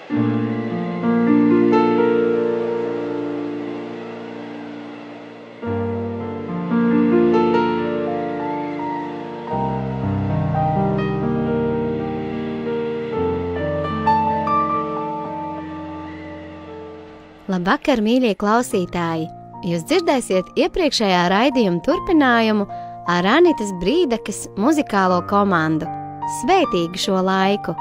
Labvakar, mīļie klausītāji! Jūs dzirdēsiet iepriekšējā raidījuma turpinājumu ar Anitas Brīdakas muzikālo komandu. Svētīgi šo laiku!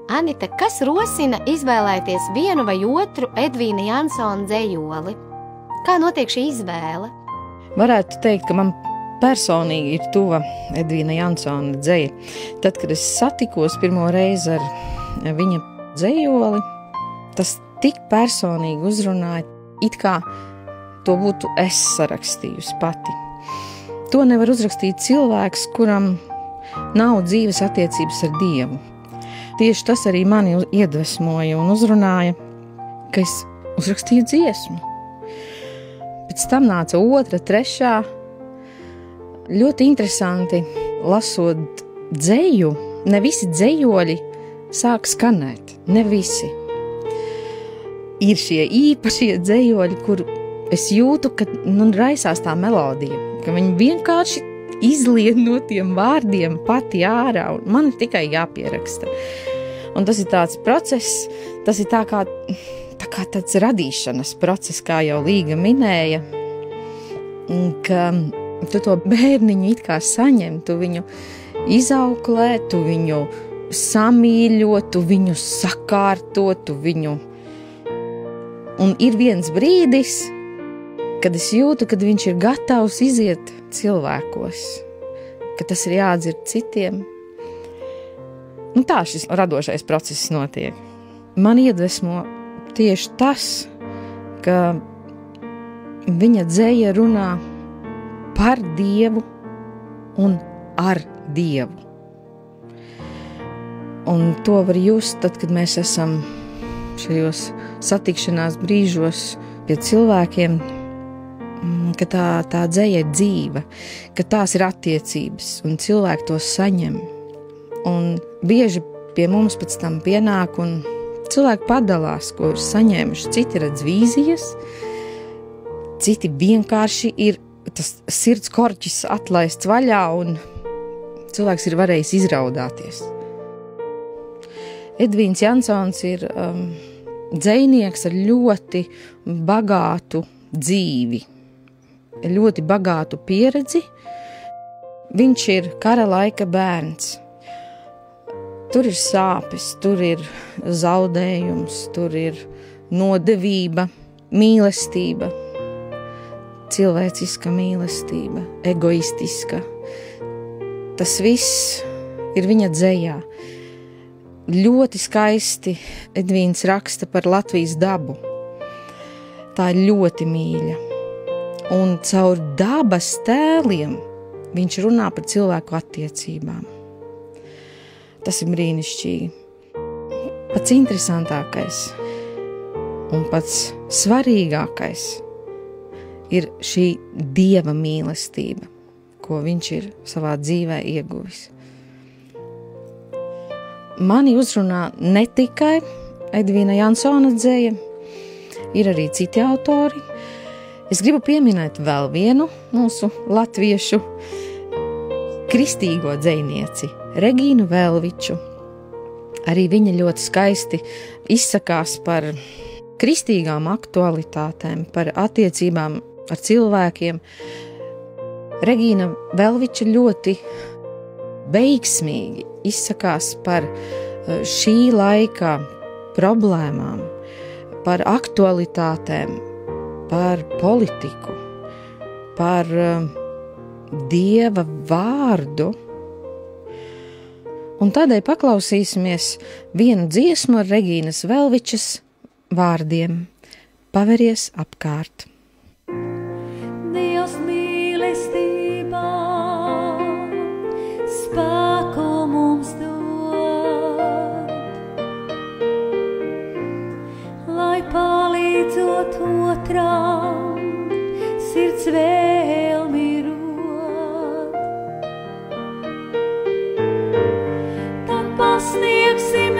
Anita, kas rosina izvēlēties vienu vai otru Edvīna Jansona dzejoli? Kā notiek šī izvēle? Varētu teikt, ka man personīgi ir tuva Edvīna Jansona dzeja. Tad, kad es satikos pirmo reizi ar viņa dzejoli, tas tik personīgi uzrunāja, it kā to būtu es sarakstījusi pati. To nevar uzrakstīt cilvēks, kuram nav dzīves attiecības ar Dievu. Tieši tas arī mani iedvesmoja un uzrunāja, ka es uzrakstīju dziesmu. Pēc tam nāca otra, trešā. Ļoti interesanti, lasot dzeju, ne visi dzejoļi sāk skanēt, ne visi. Ir šie īpašie dzejoļi, kur es jūtu, ka raisās tā melodija, ka viņi vienkārši izlien no tiem vārdiem pati ārā, un man ir tikai jāpieraksta. Un tas ir tāds process, tas ir tā kā tāds radīšanas process, kā jau Līga minēja, ka tu to bērniņu it kā saņem, tu viņu izauklē, tu viņu samīļo, tu viņu sakārto, tu viņu. Un ir viens brīdis, kad es jūtu, kad viņš ir gatavs iziet cilvēkos, ka tas ir jādzird citiem. Un tā šis radošais process notiek. Man iedvesmo tieši tas, ka viņa dzeja runā par Dievu un ar Dievu. Un to var just tad, kad mēs esam šajos satikšanās brīžos pie cilvēkiem, ka tā dzeja ir dzīva, ka tās ir attiecības un cilvēki to saņem. Un bieži pie mums pēc tam pienāk un cilvēki padalās, ko ir saņēmuši. Citi redz vīzijas, citi vienkārši ir tas sirds korķis atlaists vaļā un cilvēks ir varējis izraudāties. Edvīns Jansons ir dzejnieks ar ļoti bagātu dzīvi, ļoti bagātu pieredzi. Viņš ir kara laika bērns. Tur ir sāpes, tur ir zaudējums, tur ir nodevība, mīlestība, cilvēciska mīlestība, egoistiska. Tas viss ir viņa dzejā. Ļoti skaisti Edvīns raksta par Latvijas dabu. Tā ir ļoti mīļa. Un caur dabas tēliem viņš runā par cilvēku attiecībām. Tas ir brīnišķīgi. Pats interesantākais un pats svarīgākais ir šī Dieva mīlestība, ko viņš ir savā dzīvē ieguvis. Mani uzrunā ne tikai Edvīna Jansona dzeja, ir arī citi autori. Es gribu pieminēt vēl vienu mūsu latviešu kristīgo dzejnieci, Regīnu Velviču. Arī viņa ļoti skaisti izsakās par kristīgām aktualitātēm, par attiecībām ar cilvēkiem. Regīna Velviča ļoti veiksmīgi izsakās par šī laika problēmām, par aktualitātēm, par politiku, par Dieva vārdu. Un tādēļ paklausīsimies vienu dziesmu ar Regīnas Velvičas vārdiem: Paveries apkārt. Dievs mīlestībā spēku mums dod, lai palīdzot otram sirds vēlmi rod. Tad pasniegsim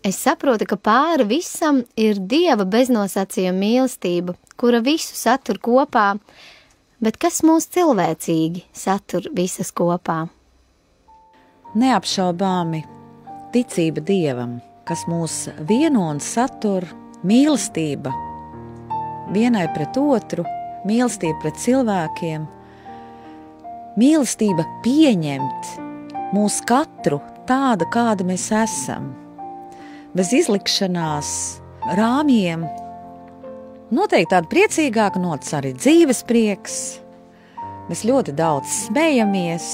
Es saprotu, ka pāri visam ir Dieva beznosacījuma mīlestība, kura visu satur kopā, bet kas mūs cilvēcīgi satur visas kopā? Neapšaubāmi ticība Dievam, kas mūs vieno un satur, mīlestība vienai pret otru, mīlestība pret cilvēkiem, mīlestība pieņemt mūs katru tāda, kāda mēs esam, bez izlikšanās, rāmjiem. Noteikti tāda priecīgāka nots arī dzīves prieks. Mēs ļoti daudz smejamies,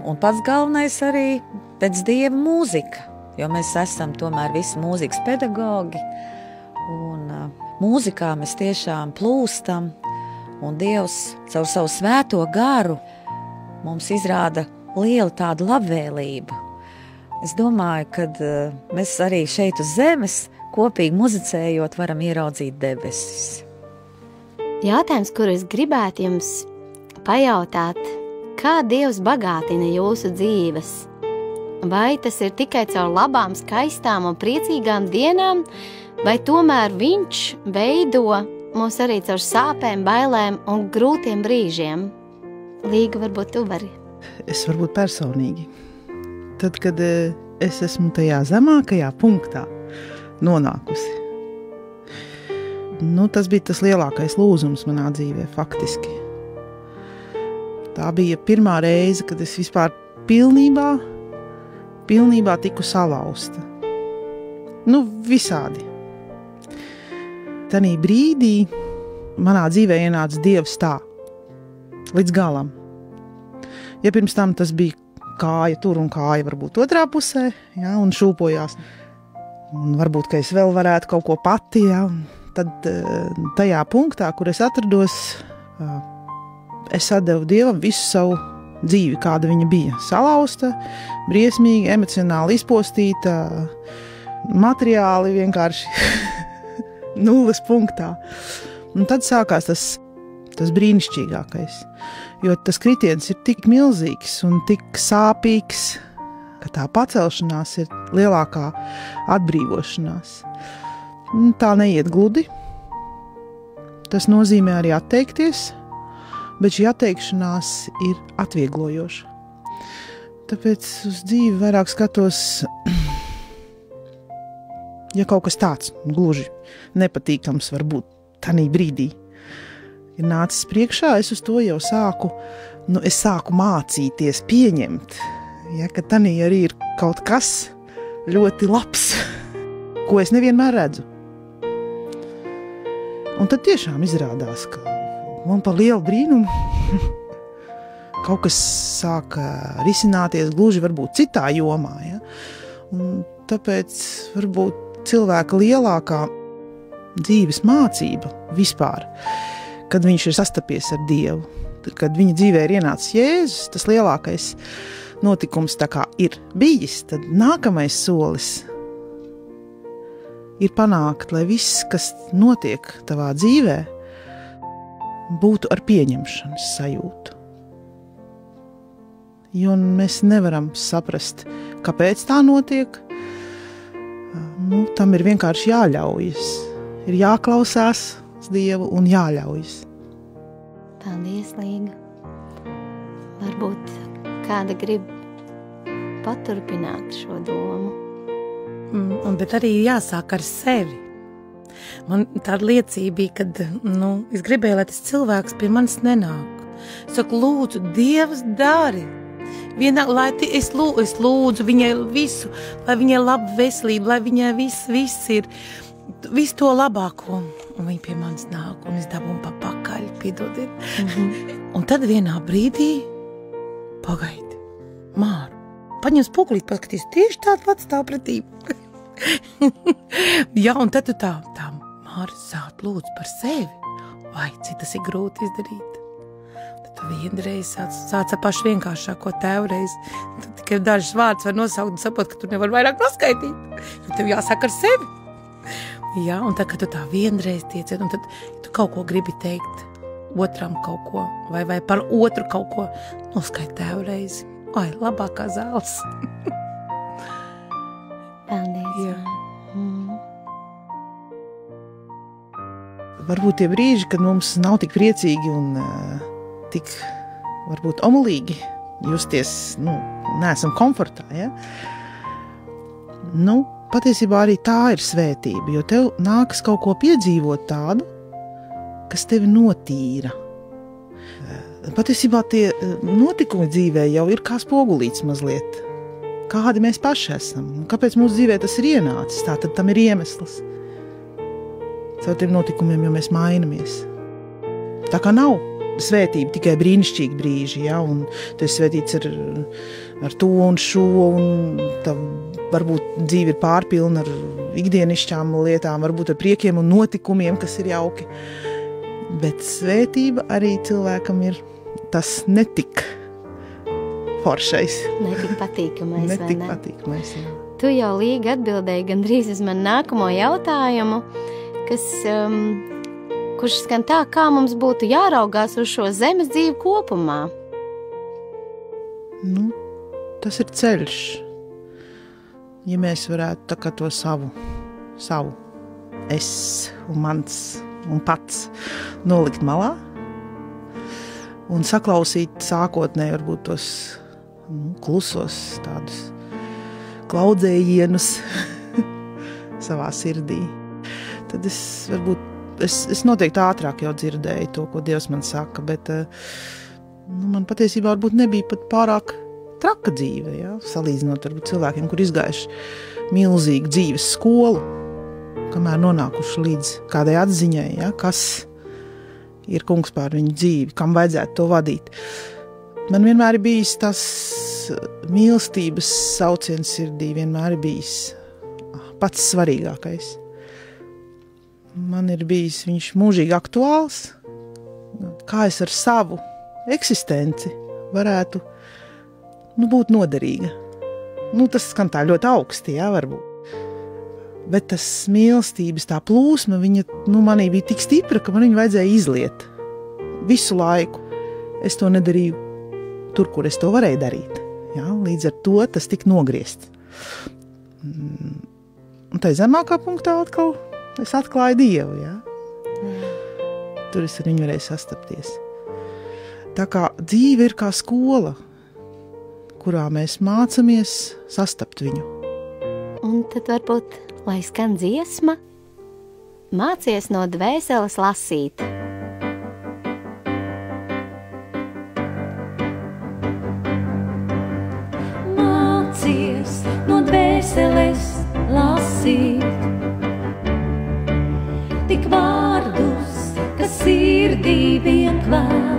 un pats galvenais arī pēc Dieva mūzika, jo mēs esam tomēr visi mūzikas pedagogi, un mūzikā mēs tiešām plūstam, un Dievs caur savu svēto garu mums izrāda lielu tādu labvēlību. Es domāju, ka mēs arī šeit uz zemes kopīgi muzicējot varam ieraudzīt debesis. Jautājums, kuru es gribētu jums pajautāt, kā Dievs bagātina jūsu dzīves? Vai tas ir tikai caur labām, skaistām un priecīgām dienām, vai tomēr viņš veido mūs arī caur sāpēm, bailēm un grūtiem brīžiem? Līga, varbūt tu vari. Es varbūt personīgi. Tad, kad es esmu tajā zemākajā punktā nonākusi, tas bija tas lielākais lūzums manā dzīvē, faktiski. Tā bija pirmā reize, kad es vispār pilnībā tiku salauzta. Visādi. Tanī brīdī manā dzīvē ienāca Dievs tā, līdz galam. Ja pirms tam tas bija kāja tur un kāja varbūt otrā pusē, ja, un šūpojās. Un varbūt, ka es vēl varētu kaut ko pati, ja, tad tajā punktā, kur es atrados, es atdevu Dievam visu savu dzīvi, kāda viņa bija. Salauzta, briesmīgi, emocionāli izpostīta, materiāli vienkārši nulles punktā. Un tad sākās tas brīnišķīgākais, jo tas kritiens ir tik milzīgs un tik sāpīgs, ka tā pacelšanās ir lielākā atbrīvošanās. Tā neiet gludi. Tas nozīmē arī atteikties, bet šī atteikšanās ir atvieglojoša. Tāpēc uz dzīvi vairāk skatos, ja kaut kas tāds gluži nepatīkams varbūt tanī brīdī ir nācis priekšā, es uz to jau sāku mācīties pieņemt, ja, ka tanī arī ir kaut kas ļoti labs, ko es nevienmēr redzu. Un tad tiešām izrādās, ka man par lielu brīnumu kaut kas sāka risināties gluži varbūt citā jomā, ja. Un tāpēc varbūt cilvēka lielākā dzīves mācība vispār, kad viņš ir sastapies ar Dievu, kad viņa dzīvē ir ienācis Jēzus, tas lielākais notikums tā kā ir bijis, tad nākamais solis ir panākt, lai viss, kas notiek tavā dzīvē, būtu ar pieņemšanas sajūtu. Jo mēs nevaram saprast, kāpēc tā notiek. Tam ir vienkārši jāļaujas. Ir jāklausās Dievu un jāļaujas. Paldies, Līga. Varbūt kāda grib paturpināt šo domu. Bet arī jāsāk ar sevi. Man tāda liecība bija, kad es gribēju, lai tas cilvēks pie manis nenāk. Saku, lūdzu, Dievs dari. Lai es lūdzu viņai visu, lai viņai laba veselība, lai viņai viss ir, visu to labāko. Un viņa pie manis nāk, un es dabūju pa pakaļ, piedodiet. Un tad vienā brīdī, pagaidi, Māra, paņem spogulīt, paskatīs, tieši tāda pats stāv pretī. Jā, un tad tu tā, Māra, sāc lūdzu par sevi. Vai, cik tas ir grūti izdarīt. Tad tu vienreiz sāc pašu vienkāršāko tēvreiz. Tad tikai dažas vārds var nosaukt un sapot, ka tu nevar vairāk noskaitīt. Jo tev jāsāk ar sevi. Jā, un tad, kad tu tā vienreiz tieciet, un tad tu kaut ko gribi teikt otram kaut ko, vai par otru kaut ko, noskait tēvreiz. Vai, labākā zāles. Paldies. Jā. varbūt tie brīži, kad mums nav tik priecīgi un tik, varbūt, omulīgi justies, neesam komfortā, ja? Patiesībā arī tā ir svētība, jo tev nākas kaut ko piedzīvot tādu, kas tevi notīra. Patiesībā tie notikumi dzīvē jau ir kā spogulīts mazliet. Kādi mēs paši esam, un kāpēc mūsu dzīvē tas ir ienācis, tātad tam ir iemesls. Caur tiem notikumiem, jo mēs mainamies. Tā kā nav svētība tikai brīnišķīgi brīži, ja, un tu esi svētīts ar to un šo, un tā varbūt dzīve ir pārpilna ar ikdienišķām lietām, varbūt ar priekiem un notikumiem, kas ir jauki. Bet svētība arī cilvēkam ir tas netik foršais. Netik patīkamais, netik patīkamais, jā. Tu jau Līga atbildēji gandrīz uz manu nākamo jautājumu, kurš skan tā, kā mums būtu jāraugās uz šo zemes dzīvi kopumā. Tas ir ceļš. Ja mēs varētu tā kā to savu es un mans un pats nolikt malā un saklausīt sākotnēji varbūt tos klusos tādus klaudzējienus savā sirdī. Tad es noteikti ātrāk jau dzirdēju to, ko Dievs man saka, bet man patiesībā varbūt nebija pat pārāk traka dzīve, ja? Salīdzinot ar cilvēkiem, kur izgājuši milzīgu dzīves skolu, kamēr nonākuši līdz kādai atziņai, ja? Kas ir kungs pār viņu dzīvi, kam vajadzētu to vadīt. Man vienmēr ir bijis tas mīlestības sauciens sirdī, vienmēr ir bijis pats svarīgākais. Man ir bijis viņš mūžīgi aktuāls, kā es ar savu eksistenci varētu būt noderīga. Tas skan tā ļoti augsti, jā, varbūt. Bet tas mīlestības tā plūsma, viņa manī bija tik stipra, ka man viņu vajadzēja izliet visu laiku. Es to nedarīju tur, kur es to varēju darīt. Ja? Līdz ar to tas tika nogriezts. Un tai zemākā punktā atkal es atklāju Dievu. Ja? Tur es ar viņu varēju sastapties. Tā kā dzīve ir kā skola, kurā mēs mācamies sastapt viņu. Un tad varbūt, lai skan dziesma, mācies no dvēseles lasīt. Mācies no dvēseles lasīt tik vārdus, kas sirdī vien kvēl.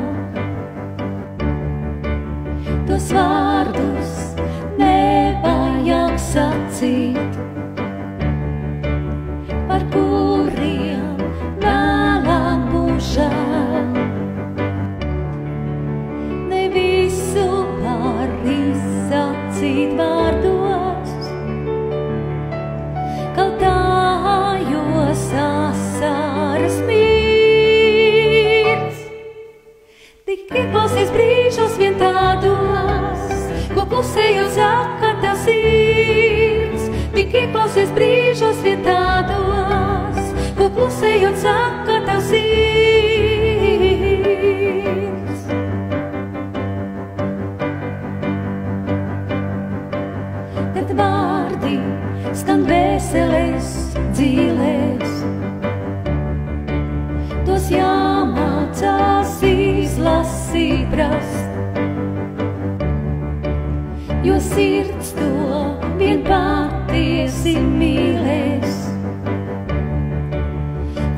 Tos vārdus nevajag sacīt, par kuriem vēlāk būs žēl. Ne visu var izsacīt vārdos, kaut tājos asaras mirds. Tik ieklausies brīžos vien tādos, ko klusējot saka tev sirds. Tik ieklausies brīžos vien tādos, ko klusējot saka tev sirds. Kad vārdi skan dvēselēs dzīlēs, tos jāmācās izlasīt prast, jo sirds to vien patiesi mīlēs.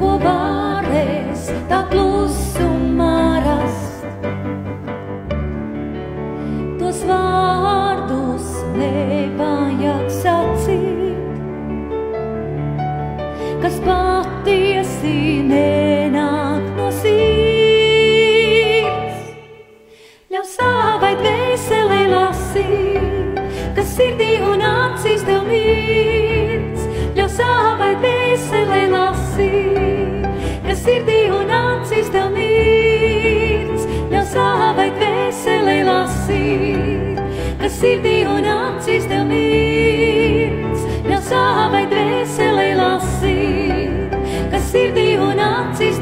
Ko varēs tā klusumā rast, tos vārdus nevajag sacīt, kas patiesi nenāk no sirds. Ļauj savai dvēselei lasīt, kas sirdī un acīs tev mirds. Ļauj savai dvēselei lasīt, kas sirdī un acīs tev mirds. Ļauj savai dvēselei lasīt, kas sirdī un acīs tev mirds. Ļauj savai dvēselei lasīt, kas sirdī un acīs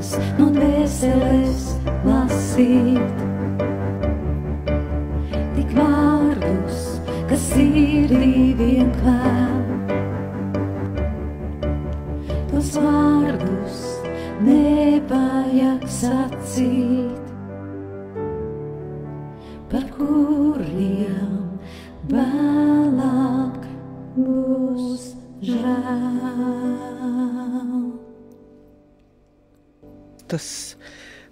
vārdus no dvēseles lasīt. Tik vārdus, kas sirdī vien kvēl. Tos vārdus nevajag sacīt, par kuriem vēlāk būs žēl. Tas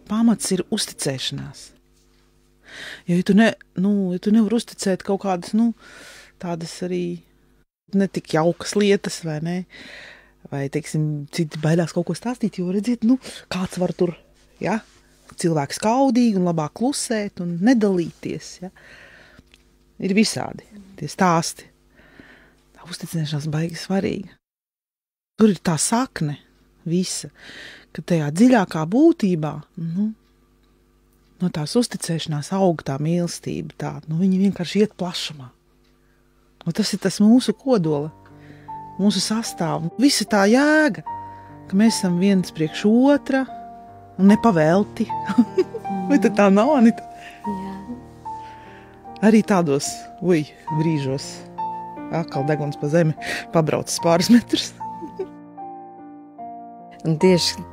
pamats ir uzticēšanās. Jo, ja tu nevar uzticēt kaut kādas, tādas arī netik jaukas lietas, vai ne? Vai, teiksim, citi baidās kaut ko stāstīt, jo redziet, kāds var tur, ja? Cilvēks kaudīgi un labāk klusēt un nedalīties, ja? Ir visādi tie stāsti. Tā uzticēšanās baigi svarīga. Tur ir tā sakne visa, ka tajā dziļākā būtībā, no tās uzticēšanās aug tā mīlestība, tā, viņi vienkārši iet plašumā. Un tas ir tas mūsu kodola, mūsu sastāv, visa tā jēga, ka mēs esam viens priekš otra un nepavelti. Vai tad tā nav, Anita? Jā. Arī tādos, brīžos, atkal deguns pa zemi, pabraucis pāris metrus. Un tieši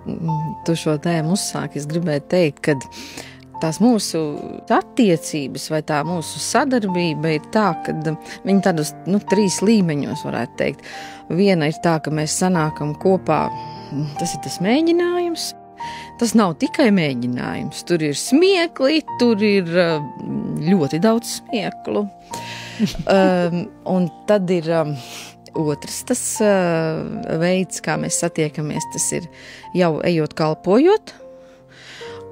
tu šo tēmu uzsāki, es gribēju teikt, ka tās mūsu attiecības vai tā mūsu sadarbība ir tā, ka viņi tādos 3 līmeņos varētu teikt. Viena ir tā, ka mēs sanākam kopā, tas ir tas mēģinājums. Tas nav tikai mēģinājums, tur ir smiekli, tur ir ļoti daudz smieklu. Un tad ir otrs tas veids, kā mēs satiekamies, tas ir jau ejot kalpojot,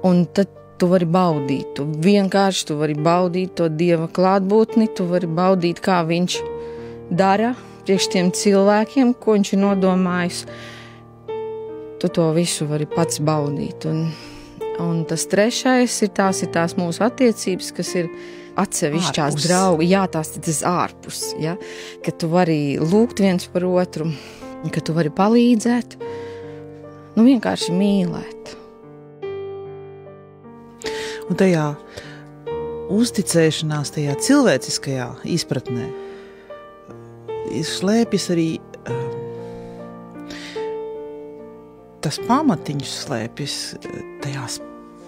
un tad tu vari baudīt, tu vari baudīt to Dieva klātbūtni, tu vari baudīt, kā viņš dara priekš tiem cilvēkiem, ko viņš ir nodomājis. Tu to visu vari pats baudīt. Un tas trešais ir tās mūsu attiecības, kas ir atsevišķās draugi. Jā, tas ārpus, ja? Ka tu vari lūgt viens par otru, ka tu vari palīdzēt, vienkārši mīlēt. Un tajā uzticēšanās, tajā cilvēciskajā izpratnē slēpjas arī tas pamatiņš slēpjas tajās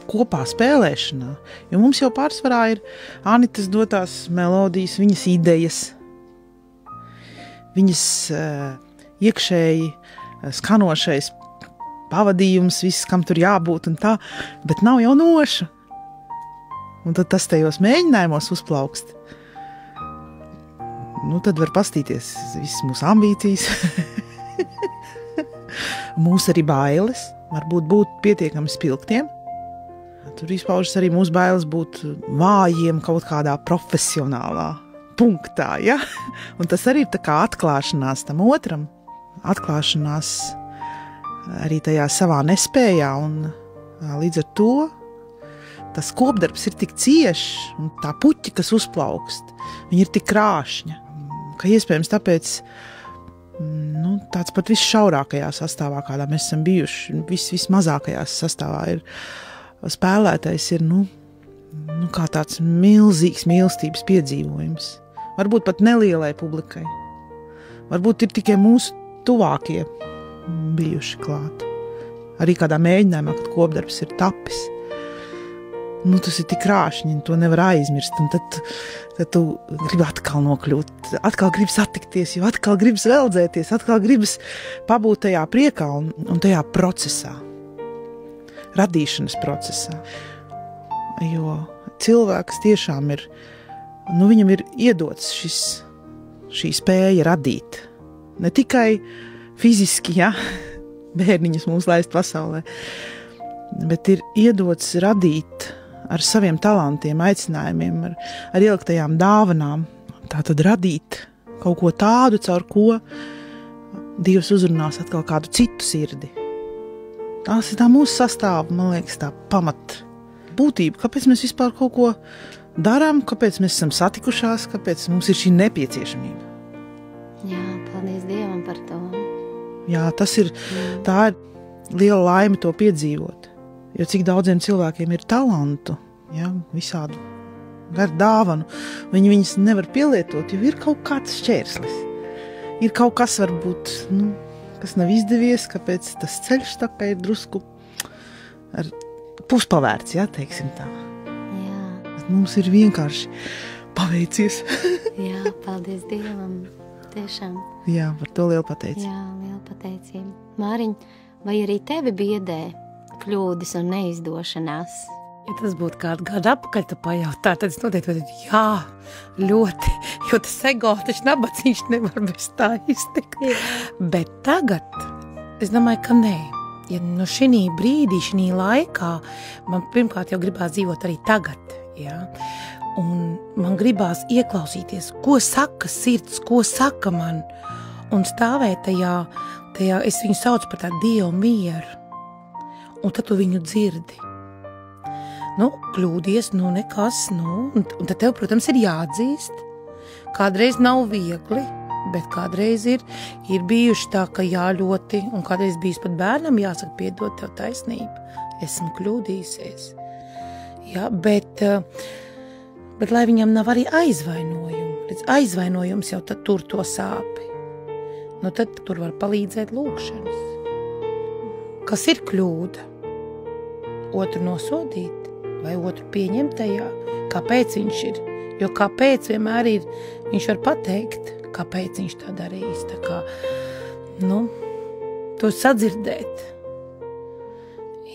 kopā spēlēšanā, jo mums jau pārsvarā ir Anitas dotās melodijas, viņas idejas, viņas iekšēji skanošais pavadījums, viss, kam tur jābūt un tā, bet nav jau noša. Un tad tas tajos mēģinājumos uzplaukst. Tad var pastīties visas mūsu ambīcijas. Mūsu arī bailes, varbūt būt pietiekami spilgtiem. Tur izpaužas arī mūsu bailes būt vājiem kaut kādā profesionālā punktā, ja? Un tas arī ir tā kā atklāšanās tam otram, atklāšanās arī tajā savā nespējā, un līdz ar to tas kopdarbs ir tik ciešs, un tā puķi, kas uzplaukst, viņi ir tik krāšņa, ka iespējams tāpēc tāds pat visšaurākajā sastāvā, kādā mēs esam bijuši, vismazākajā sastāvā ir spēlētais ir, kā tāds milzīgs mīlestības piedzīvojums. Varbūt pat nelielai publikai. Varbūt ir tikai mūsu tuvākie bijuši klāt. Arī kādā mēģinājumā, kad kopdarbs ir tapis. Tas ir tik krāšņi, to nevar aizmirst, un tad tu gribi atkal nokļūt, atkal gribi satikties, jo atkal gribas veldzēties, atkal gribas pabūt tajā priekā un tajā procesā, radīšanas procesā. Jo cilvēks tiešām ir, viņam ir iedots šī spēja radīt. Ne tikai fiziski, ja, bērniņus mums laist pasaulē, bet ir iedots radīt ar saviem talantiem, aicinājumiem, ar ieliktajām dāvanām. Tātad radīt kaut ko tādu, caur ko Dievs uzrunās atkal kādu citu sirdi. Tās ir tā mūsu sastāva, man liekas, tā pamat būtība. Kāpēc mēs vispār kaut ko darām, kāpēc mēs esam satikušās, kāpēc mums ir šī nepieciešamība. Jā, paldies Dievam par to. Jā, tā ir liela laime to piedzīvot. Jo cik daudziem cilvēkiem ir talantu, ja, visādu garu dāvanu, viņi viņas nevar pielietot, jo ir kaut kāds šķērslis. Ir kaut kas varbūt, kas nav izdevies, kāpēc tas ceļš tā kā ir drusku ar puspavērts, ja, teiksim tā. Jā. Mums ir vienkārši paveicies. Jā, paldies Dievam. Tiešām. Jā, par to lielu pateicību. Jā, liela pateicība. Māriņ, vai arī tevi biedē kļūdas un neizdošanās? Ja tas būtu kādu gadu atpakaļ, tu pajautā, tad es noteikti teicu, jā, ļoti, jo tas ego, taču nabadzīgs nevar bez tā iztikt. Bet tagad, es domāju, ka nē. Ja no šī brīdī, šī laikā, man pirmkārt jau gribās dzīvot arī tagad, jā. Un man gribās ieklausīties, ko saka sirds, ko saka man, un stāvēt tajā, es viņu saucu par tādu Dievu mieru, un tad tu viņu dzirdi. Kļūdies, nekas, un tad tev, protams, ir jāatzīst. Kādreiz nav viegli, bet kādreiz ir bijuši tā, ka jā ļoti, un kādreiz bijis pat bērnam jāsaka, piedod tev taisnību, esmu kļūdījusies. Jā, bet lai viņam nav arī aizvainojumu. Aizvainojums jau tad tur to sāpi. Tad tur var palīdzēt lūkšanas. Kas ir kļūda? Otru nosodīt vai otru pieņemt tajā? Kāpēc viņš ir? Jo kāpēc vienmēr ir, viņš var pateikt, kāpēc viņš tā darījis. Tā kā, to sadzirdēt.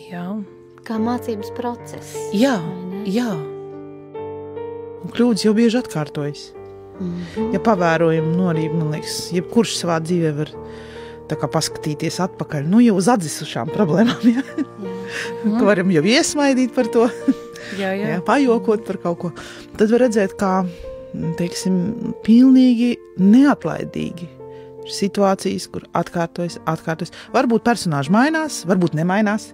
Jā. Kā mācības process. Jā. Un kļūdas jau bieži atkārtojas. Ja pavērojam norību, man liekas, jebkurš savā dzīvē var tā kā paskatīties atpakaļ, jau uz atzisušām problēmām, ja? Ka varam jau iesmaidīt par to, jā, pajokot par kaut ko. Tad var redzēt, kā, teiksim, pilnīgi neatlaidīgi situācijas, kur atkārtojas. Varbūt personāži mainās, varbūt nemainās,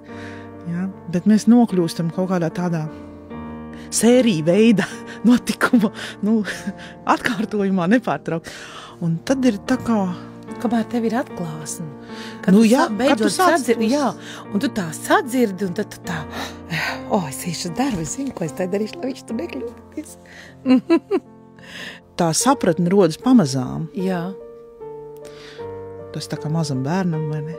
ja? Bet mēs nokļūstam kaut kādā tādā sērija veida notikuma, atkārtojumā nepārtraukt. Un tad ir tā kā... Kamēr tev ir atklāsme. Beidzot sadzirdi, jā, un tu tā sadzirdi, un tad tu tā, es īšu darbu, es zinu, ko es tā darīšu, lai viņš tu nekļūties. Tā sapratne rodas pamazām. Jā. Tas tā kā mazam bērnam, vai ne?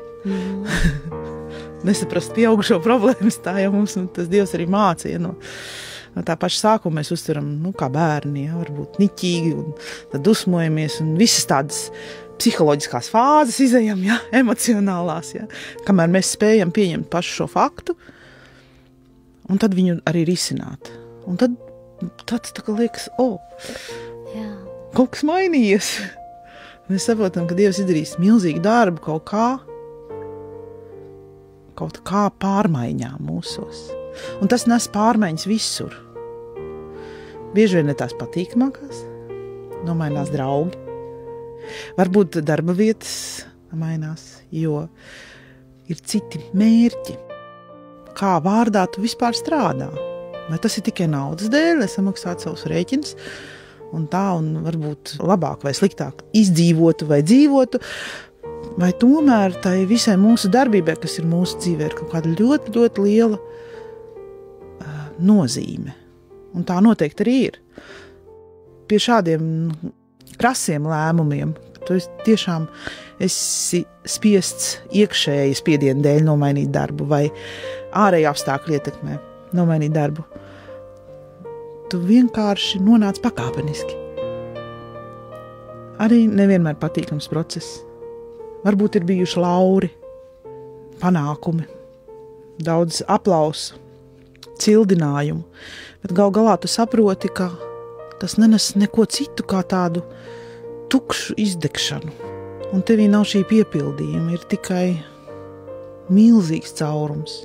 Nesaprast pieaugušo problēmas, tā jau mums, tas Dievs arī mācīja, no tā paša sākuma mēs uztveram, kā bērni, ja, varbūt niķīgi, un tad dusmojamies, un visas tādas psiholoģiskās fāzes izejam, ja, emocionālās, ja, kamēr mēs spējam pieņemt pašu šo faktu, un tad viņu arī risināt. Un tad tāds tā kā liekas, kaut kas mainījies. Mēs saprotam, ka Dievs izdarīs milzīgu darbu kaut kā pārmaiņām mūsos. Un tas nes pārmaiņas visur. Bieži vien ne tās patīkamākās, nomainās draugi. Varbūt darba vietas mainās, jo ir citi mērķi. Kā vārdā tu vispār strādā? Vai tas ir tikai naudas dēļ, lai samaksātu savus rēķinus, un varbūt labāk vai sliktāk izdzīvotu vai dzīvotu, vai tomēr tai visai mūsu darbībai, kas ir mūsu dzīvē, ir kaut kāda ļoti, ļoti liela nozīme. Un tā noteikti arī ir. Pie šādiem krasiem lēmumiem, tu tiešām esi spiests iekšēji spiedienu dēļ nomainīt darbu vai ārēji apstākļi ietekmē nomainīt darbu. Tu vienkārši nonāc pakāpeniski. Arī nevienmēr patīkams process. Varbūt ir bijuši lauri, panākumi, daudz aplausu, cildinājumu, bet gal galā tu saproti, ka tas nenes neko citu kā tādu tukšu izdegšanu. Un tevī nav šī piepildījuma, ir tikai milzīgs caurums.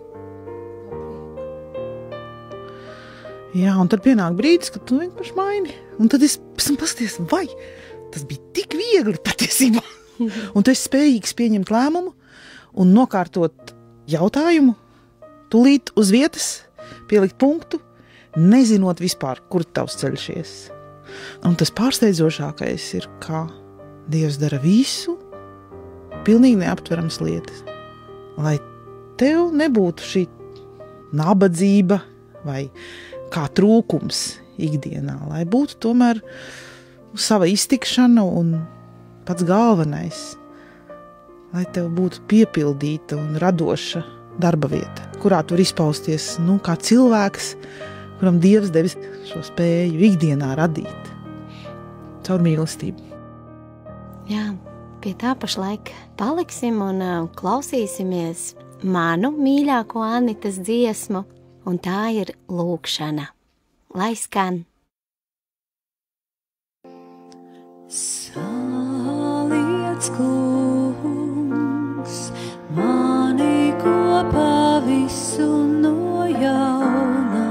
Jā, un tad pienāk brīdis, kad tu vienkārši maini. Un tad es paskaties, vai tas bija tik viegli patiesībā. Un tu esi spējīgs pieņemt lēmumu un nokārtot jautājumu, tūlīt uz vietas, pielikt punktu, nezinot vispār, kur tavs ceļš ies. Un tas pārsteidzošākais ir, kā Dievs dara visu, pilnīgi neaptverams lietas. Lai tev nebūtu šī nabadzība vai kā trūkums ikdienā, lai būtu tomēr sava iztikšana un pats galvenais, lai tev būtu piepildīta un radoša darba vieta, kurā tu vari izpausties, kā cilvēks, kuram Dievs devis šo spēju ikdienā radīt caur mīlestību. Jā, pie tā pašlaik paliksim un klausīsimies manu mīļāko Anitas dziesmu, un tā ir lūkšana. Lai skan! Saliec, kungs, mani kopā visu no jauna.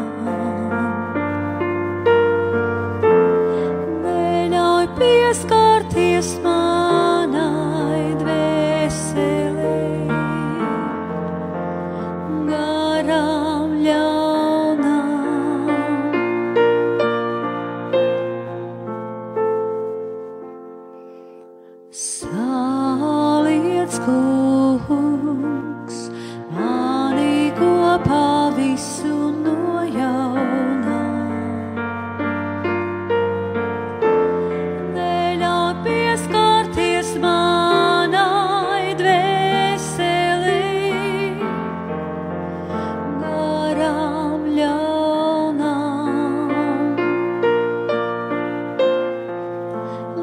Neļauj pieskarties manai dvēselei, garām ļaunām. Saliec, kungs, mani kopā visu no jauna. Neļauj pieskarties manai dvēselei, garām ļaunām.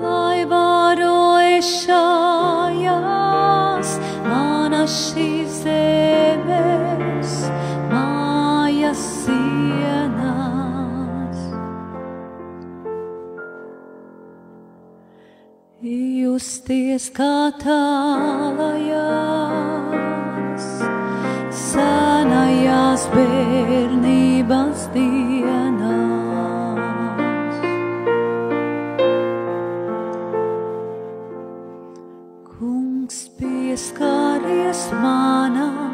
Lai varu es šajās manas šīs zemes mājas sienās, justies kā tālajās senajās bērnības dienās. Kungs, pieskaries manam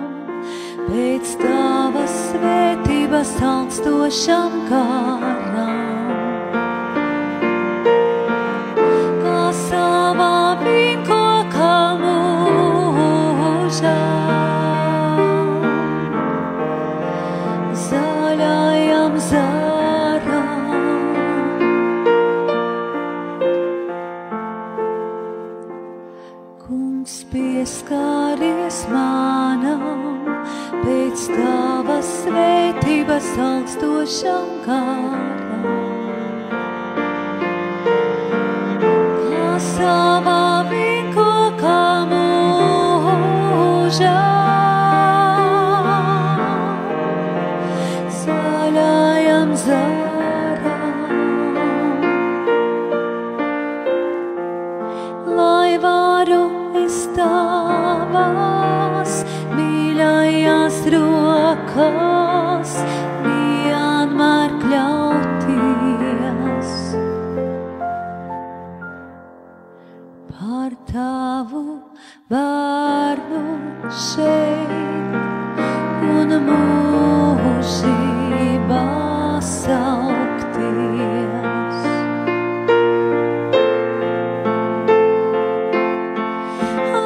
pēc tavas svētības augstošam garam, kā savā vīnkokā mūžā, zaļajam zaram. Kungs, pieskaries manam pēc tavas svētības augstošam garam, kā savā vīnkokā mūžā, zaļajam zaram. Lai varu es tavās mīļajās rokās vienmēr kļauties, par tavu bērnu šeit un mūžībā saukties.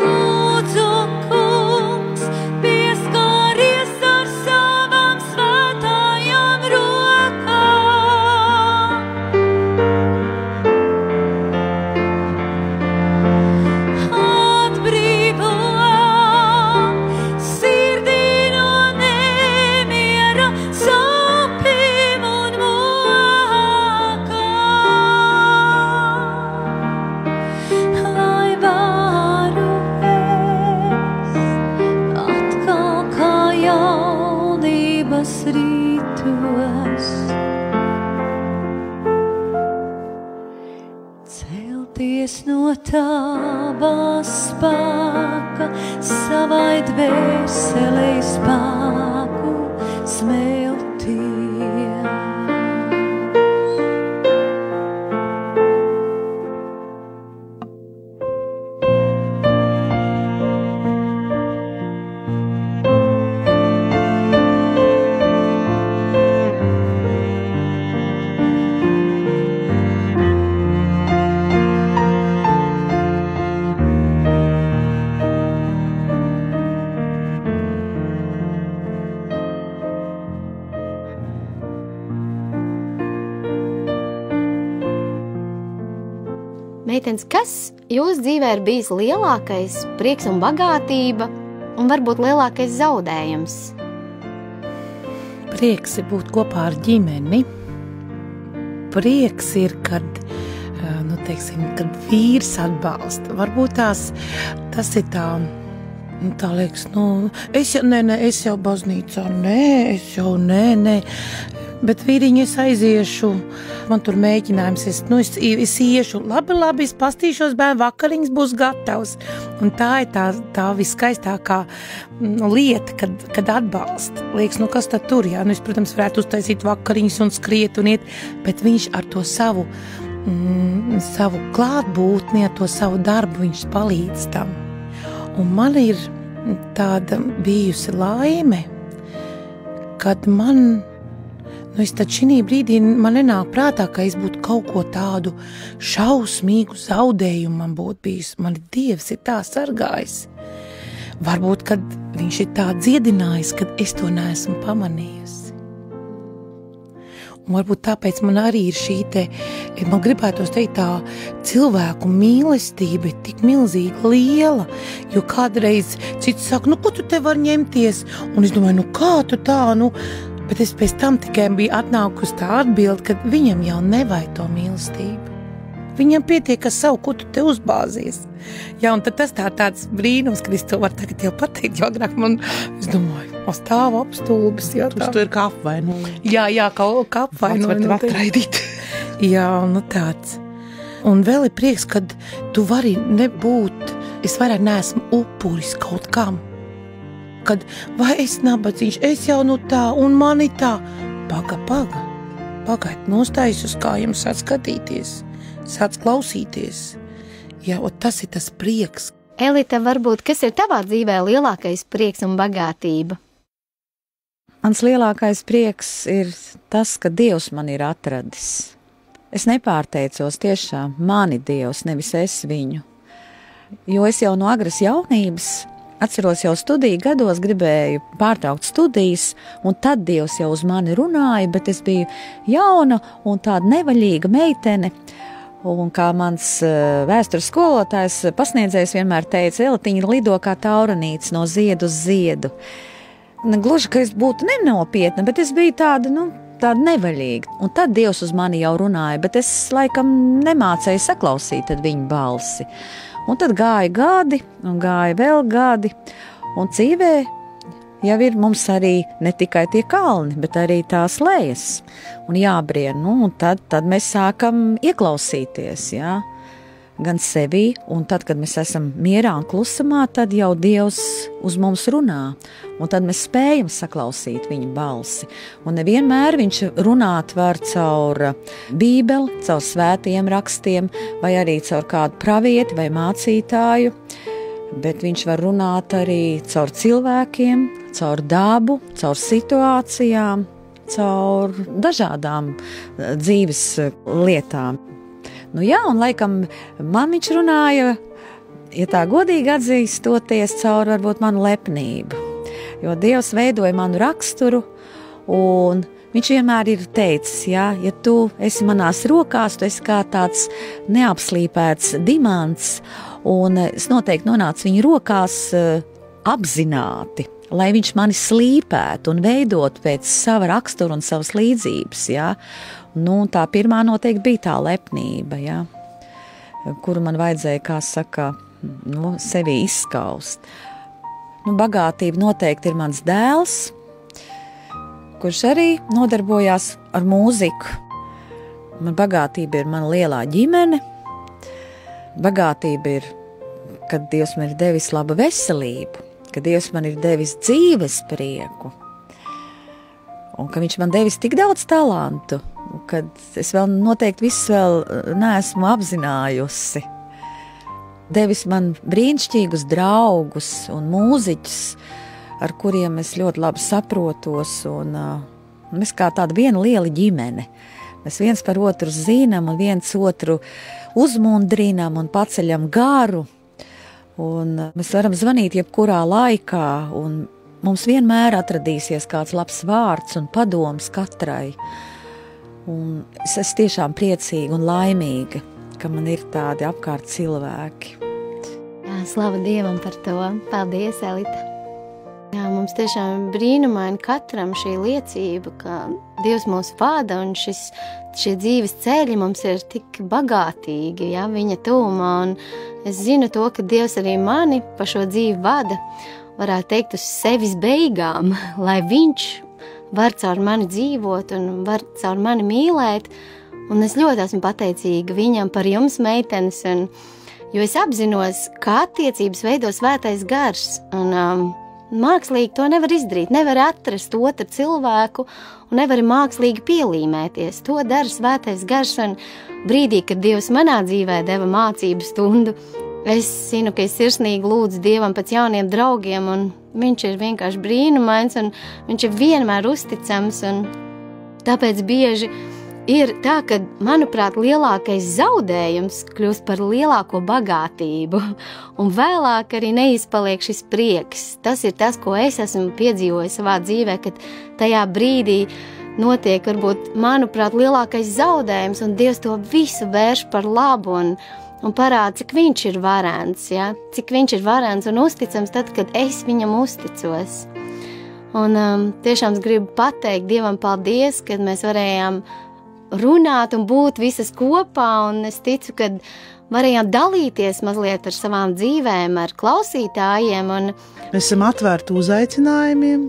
Lūdzu, kungs, pieskaries ar savām svētājām rokām. Atbrīvo sirdī no nemiera, sāpēm un mokām. Lai varu es atkal kā jaunības rītos celties no tava spēka, savai dvēselei spēku smelties. meitenes, kas jūsu dzīvē ir bijis lielākais prieks un bagātība un varbūt lielākais zaudējums? Prieks ir būt kopā ar ģimeni. Prieks ir, kad kad vīrs atbalsta. Varbūt tas ir tā liekas, es jau baznīcā, nē. Bet vīriņi, es aiziešu, man tur mēģinājums, es iešu, labi, es pastīšos, bērnu vakariņas būs gatavs. Un tā ir tā viskaistākā lieta, kad atbalsta. Liekas, kas tad tur, jā? Es, protams, varētu uztaisīt vakariņas un skriet un iet, bet viņš ar to savu klātbūtni, ar to savu darbu, viņš palīdz tam. Un man ir tāda bijusi laime, kad es tad šī brīdī man nenāk prātā, ka es būtu kaut ko tādu šausmīgu zaudējumu man būtu bijis. Mani Dievs ir tā sargājis. Varbūt, kad viņš ir tā dziedinājis, kad es to neesmu pamanījusi. Un varbūt tāpēc man arī ir man gribētos teikt, tā cilvēku mīlestība ir tik milzīgi liela, jo kādreiz cits saka, ko tu te var ņemties? Un es domāju, kā tu tā, bet es pēc tam tikai biju atnākusi tā atbildi, ka viņam jau nevajag to mīlestību. Viņam pietiek, ka savu, ko tu te uzbāzies. Jā, un tad tas tāds brīnums, kad es to varu tagad jau pateikt, jo agrāk es domāju, stāvu apstulbis. Uz to ir kā apvainojumi. Jā, kā apvainojumi. Var atraidīt. Jā, tāds. Un vēl ir prieks, kad tu vari nebūt, es vairāk neesmu upuris kaut kam. Kad, vai es nabadzīgs, es jau tā, un mani tā. Pagaid, nostājas uz kājām, sāc skatīties, sāc klausīties. Jā, un tas ir tas prieks. Elita, varbūt, kas ir tavā dzīvē lielākais prieks un bagātība? Mans lielākais prieks ir tas, ka Dievs man ir atradis. Es nepārteicos tiešām, mani Dievs, nevis es viņu. Jo es jau no agras jaunības, atceros jau studiju gados, gribēju pārtraukt studijas, un tad Dievs jau uz mani runāja, bet es biju jauna un tāda nevaļīga meitene. Un kā mans vēstures skolotājs pasniedzējs vienmēr teica, Elitiņa lido kā tauranīts no ziedu uz ziedu. Gluži, ka es būtu nenopietna, bet es biju tāda nevaļīga. Un tad Dievs uz mani jau runāja, bet es laikam nemācēju saklausīt tad viņa balsi. Un tad gāja gadi, un gāja vēl gadi, un dzīvē jau ir mums arī ne tikai tie kalni, bet arī tās lejas. Un jābrien, un tad mēs sākam ieklausīties, jā, gan sevī, un tad, kad mēs esam mierā un klusumā, tad jau Dievs uz mums runā, un tad mēs spējam saklausīt viņa balsi. Un nevienmēr viņš runāt var caur Bībeli, caur svētiem rakstiem, vai arī caur kādu pravieti vai mācītāju, bet viņš var runāt arī caur cilvēkiem, caur dabu, caur situācijām, caur dažādām dzīves lietām. Jā, un laikam man viņš runāja, ja tā godīgi atzīstoties, caur varbūt manu lepnību. Jo Dievs veidoja manu raksturu, un viņš vienmēr ir teicis, ja tu esi manās rokās, tu esi kā tāds neapslīpēts dimants, un es noteikti nonācu viņa rokās apzināti, lai viņš mani slīpētu un veidotu pēc sava rakstura un savas līdzības, ja. Tā pirmā noteikti bija tā lepnība, ja, kuru man vajadzēja, kā saka, sevi izskaust. Bagātība noteikti ir mans dēls, kurš arī nodarbojās ar mūziku. Bagātība ir mana lielā ģimene. Bagātība ir, kad Dievs man ir devis labu veselību, kad Dievs man ir devis dzīves prieku, un ka viņš man devis tik daudz talantu, kad es vēl noteikti visu vēl neesmu apzinājusi. Devis man brīnišķīgus draugus un mūziķus, ar kuriem es ļoti labi saprotos, un mēs kā tāda viena liela ģimene. Mēs viens par otru zinām un viens otru uzmundrinām un paceļam garu, un mēs varam zvanīt jebkurā laikā, un mums vienmēr atradīsies kāds labs vārds un padoms katrai. Un es esmu tiešām priecīga un laimīga, ka man ir tādi apkārt cilvēki. Jā, slava Dievam par to. Paldies, Elita. Jā, mums tiešām brīnumaini katram šī liecība, ka Dievs mūs vada un šie dzīves ceļi mums ir tik bagātīgi, jā, viņa tūmā. Un es zinu to, ka Dievs arī mani pa šo dzīvi vada, varētu teikt, uz sevis beigām, lai viņš var caur mani dzīvot un var caur mani mīlēt. Un es ļoti esmu pateicīga viņam par jums, meitenes, jo es apzinos, kā attiecības veido svētais gars. Un mākslīgi to nevar izdarīt, nevar atrast otru cilvēku un nevar mākslīgi pielīmēties. To dara svētais gars, un brīdī, kad Dievs manā dzīvē deva mācību stundu, es zinu, ka es sirsnīgi lūdzu Dievam pēc jauniem draugiem, un viņš ir vienkārši brīnumains, un viņš ir vienmēr uzticams, un tāpēc bieži ir tā, ka, manuprāt, lielākais zaudējums kļūst par lielāko bagātību, un vēlāk arī neizpaliek šis prieks. Tas ir tas, ko es esmu piedzīvojis savā dzīvē, kad tajā brīdī notiek, varbūt, manuprāt, lielākais zaudējums, un Dievs to visu vērš par labu, un parāda, cik viņš ir varens, ja? Cik viņš ir varens un uzticams tad, kad es viņam uzticos. Un tiešām es gribu pateikt Dievam paldies, kad mēs varējām runāt un būt visas kopā, un es ticu, ka varējām dalīties mazliet ar savām dzīvēm, ar klausītājiem. Mēs esam atvērti uzaicinājumiem,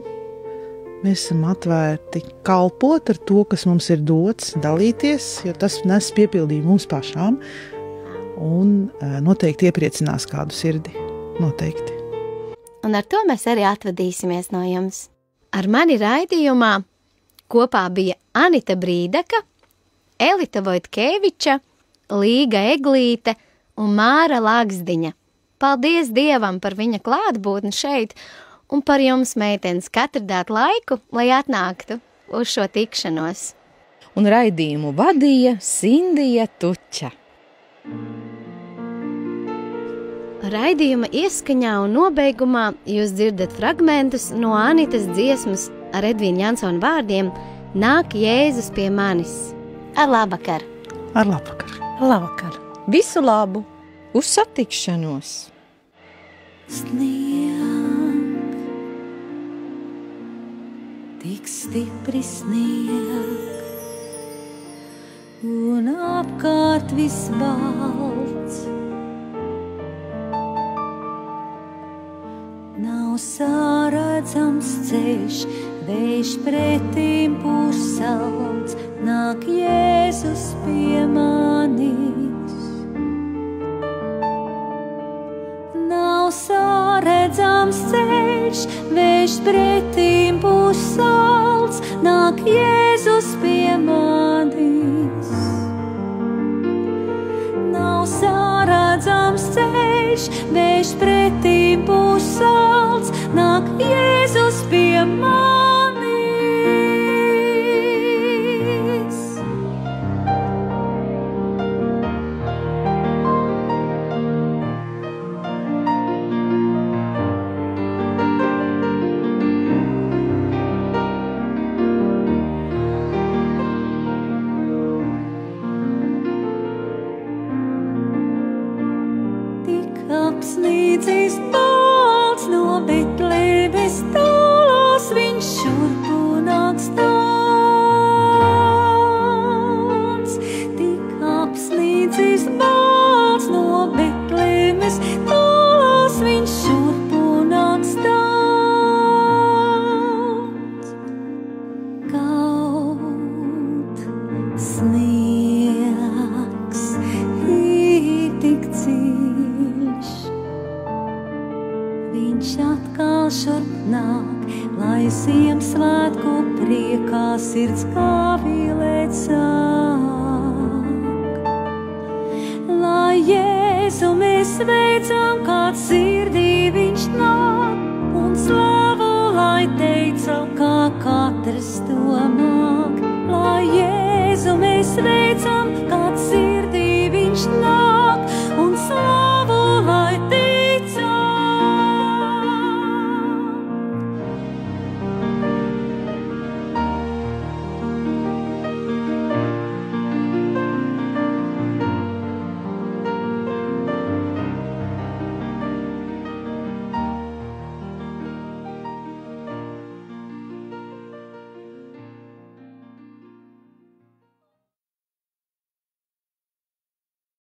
mēs esam atvērti kalpot ar to, kas mums ir dots, dalīties, jo tas nes piepildījumu mums pašām, un noteikti iepriecinās kādu sirdi, noteikti. Un ar to mēs arī atvadīsimies no jums. Ar mani raidījumā kopā bija Anita Brīdaka, Elita Vojtkeviča, Līga Eglīte un Māra Lāgsdiņa. Paldies Dievam par viņa klātbūtni šeit un par jums, meitenes, katru dāt laiku, lai atnāktu uz šo tikšanos. Un raidījumu vadīja Sindija Tuča. Raidījuma ieskaņā un nobeigumā jūs dzirdat fragmentus no Anitas dziesmas ar Edvīnu Jansonu vārdiem Nāk Jēzus pie manis. Ar labvakar! Ar labvakar! Labvakar! Visu labu! Uz satikšanos! Snieg, tik stipri snieg, un apkārt viss balts. Nav sāredzams ceļš, vējš pretīm pūsalts, nāk Jēzus pie manis. Nav sāredzams ceļš, vējš pretīm pūsalts, nāk Jēzus pie manis. Nav sāredzams ceļš, vējš pretīm pūsalts, nāk Jēzus pie manis. Apsnīcis balts no Betlēmes tālos, viņš šurpu nāk stāns. Tik apsnīcis balts no Betlēmes tālos, viņš šurpu nāk stāns. Kaut sniegs ir tik dziļš, viņš atkal šurp nāk, lai Ziemassvētku priekā sirds kāvilēt sāk. Lai Jēzu mēs veicam, kāds ir